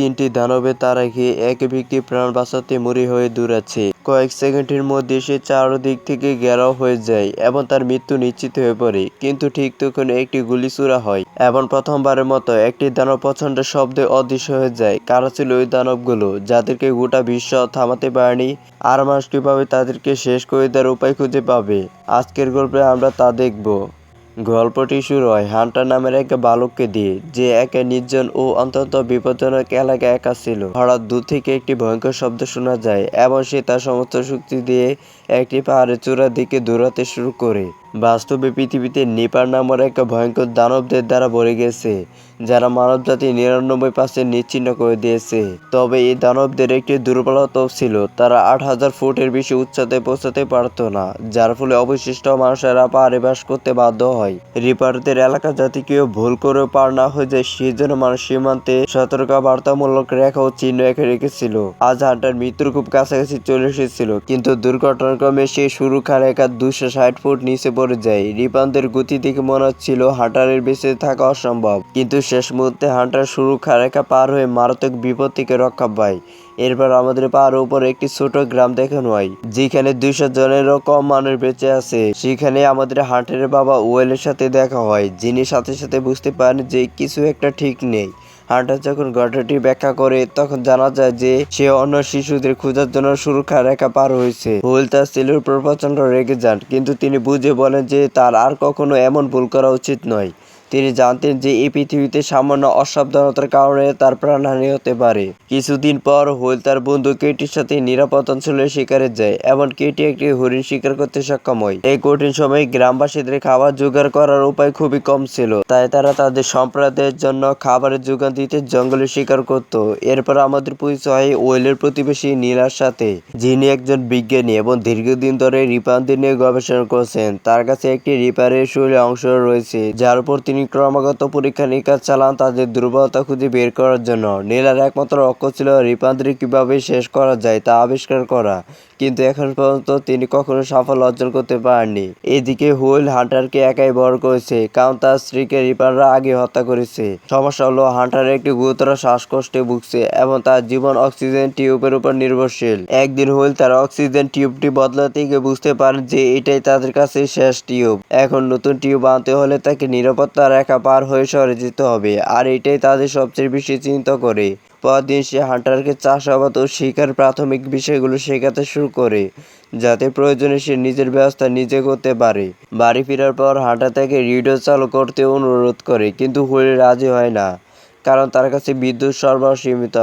তিনটি দানবের তাড়া খেয়ে এক ব্যক্তি প্রাণ বাঁচাতে মরি হয়ে দৌড়াচ্ছে। কয়েক সেকেন্ডের মধ্যে সে চারদিক থেকে ঘেরাও হয়ে যায় এবং তার মৃত্যু নিশ্চিত হয়ে পড়ে। কিন্তু ঠিক তখন একটি গুলি ছোড়া হয় এবং প্রথমবারের মতো একটি দানব প্রচণ্ড শব্দে অদৃশ্য হয়ে যায়। কারা ছিল ওই দানবগুলো যাদেরকে গোটা বিশ্ব থামাতে পারেনি? আর মানুষ কিভাবে তাদেরকে শেষ করে দেওয়ার উপায় খুঁজে পাবে? আজকের গল্পে আমরা তা দেখব। গল্পটি শুরু হয় হান্টার নামের এক বালককে দিয়ে, যে এক নির্জন ও অত্যন্ত বিপজ্জনক এলাকায় একা ছিল। হঠাৎ দূর থেকে একটি ভয়ঙ্কর শব্দ শোনা যায় এবং সে তার সমস্ত শক্তি দিয়ে একটি পাহাড়ের চূড়ার দিকে দৌড়াতে শুরু করে। বাস্তবে পৃথিবীতে নিপার নামের এক ভয়ঙ্কর দানবদের দ্বারা ভরে গেছে, যারা মানবজাতির ৯৯% নিশ্চিহ্ন করে দিয়েছে। তবে এই দানবদের একটি দুর্বলতাও ছিল, তারা ৮,০০০ ফুটের বেশি উচ্চতায় পৌঁছাতে পারত না, যার ফলে অবশিষ্ট মানুষেরা পাহাড়ে বাস করতে বাধ্য হয়। রিপারদের এলাকা যাতে কেউ ভুল করেও পার না হয়ে যায় সেজন্য মানুষ সীমান্তে সতর্কবার্তামূলক রেখা ও চিহ্ন এঁকে রেখেছিল। আজ হান্টার মৃত্যুর খুব কাছাকাছি চলে এসেছিল, কিন্তু দুর্ঘটনাক্রমে সে সুরক্ষা রেখার ২৬০ ফুট নিচে পড়ে যায়। রিপারদের গতি দেখে মনে হচ্ছিল হান্টারের বেঁচে থাকা অসম্ভব, কিন্তু শেষ মুহূর্তে হান্টার সুরক্ষা রেখা পার হয়ে মারাত্মক বিপদ থেকে রক্ষা পায়। এরপর আমাদের পাহাড়ের উপর একটি ছোট গ্রাম দেখানো হয়, যেখানে ২০০ জনেরও কম মানুষ বেঁচে আছে। সেখানে আমাদের হান্টারের বাবা ওয়েলের সাথে দেখা হয়, যিনি সাথে সাথে বুঝতে পারেন যে কিছু একটা ঠিক নেই। হান্টার যখন ঘটনাটি ব্যাখ্যা করে তখন জানা যায় যে সে অন্য শিশুদের খোঁজার জন্য সুরক্ষা রেখা পার হয়েছে। ওয়েল তার ছেলের উপর প্রচণ্ড রেগে যান, কিন্তু তিনি বুঝে বলেন যে তার আর কখনো এমন ভুল করা উচিত নয়। তিনি জানতেন যে এই পৃথিবীতে সামান্য অসাবধানতার কারণে তার প্রাণহানি হতে পারে। কিছুদিন পর হোয়েল তার বন্ধু কেটির সাথে নিরাপদ অঞ্চলে শিকারে যায় এবং কেটি একটি হরিণ শিকার করতে সক্ষম হয়। এই কঠিন সময়ে গ্রামবাসীদের খাবার জোগাড় করার উপায় খুবই কম ছিল, তাই তারা তাদের সম্প্রদায়ের জন্য খাবারের যোগান দিতে জঙ্গলে শিকার করত। এরপর আমাদের পরিচয় হয় ওয়েলের প্রতিবেশী নীলার সাথে, যিনি একজন বিজ্ঞানী এবং দীর্ঘদিন ধরে রিপারদের নিয়ে গবেষণা করছেন। তার কাছে একটি রিপারের শরীরে অংশ রয়েছে, যার উপর তিনি ক্রমাগত পরীক্ষা নিরীক্ষা চালান তাদের দুর্বলতা খুঁজে বের করার জন্য। নীলার একমাত্র লক্ষ্য ছিল রিপারদের কিভাবে শেষ করা যায় তা আবিষ্কার করা, কিন্তু এখন পর্যন্ত তিনি কখনো সাফল্য অর্জন করতে পারেননি। এদিকে হুইল হান্টারকে একাই বড় করেছে, কারণ তার স্ত্রীকে রিপাররা আগে হত্যা করেছে। সমস্যা হলো হান্টার একটি গুরুতর শ্বাসকষ্টে ভুগছে এবং তার জীবন অক্সিজেন টিউবের উপর নির্ভরশীল। একদিন হুইল তার অক্সিজেন টিউবটি বদলাতে গিয়ে বুঝতে পারেন যে এটাই তাদের কাছে শেষ টিউব। এখন নতুন টিউব আনতে হলে তাকে নিরাপত্তা রেখা পার হয়ে শহরে যেতে হবে, আর এটাই তাদের সবচেয়ে বেশি চিন্তা করে। পরদিন সে হান্টারকে চাষাবাদ ও শিকার প্রাথমিক বিষয়গুলো শেখাতে শুরু করে, যাতে প্রয়োজনে সে নিজের ব্যবস্থা নিজে করতে পারে। বাড়ি ফেরার পর হান্টার তাকে রেডিও চালু করতে অনুরোধ করে, কিন্তু হুইল রাজি হয় না, কারণ তার কাছে বিদ্যুৎ সরবরাহ সীমিত।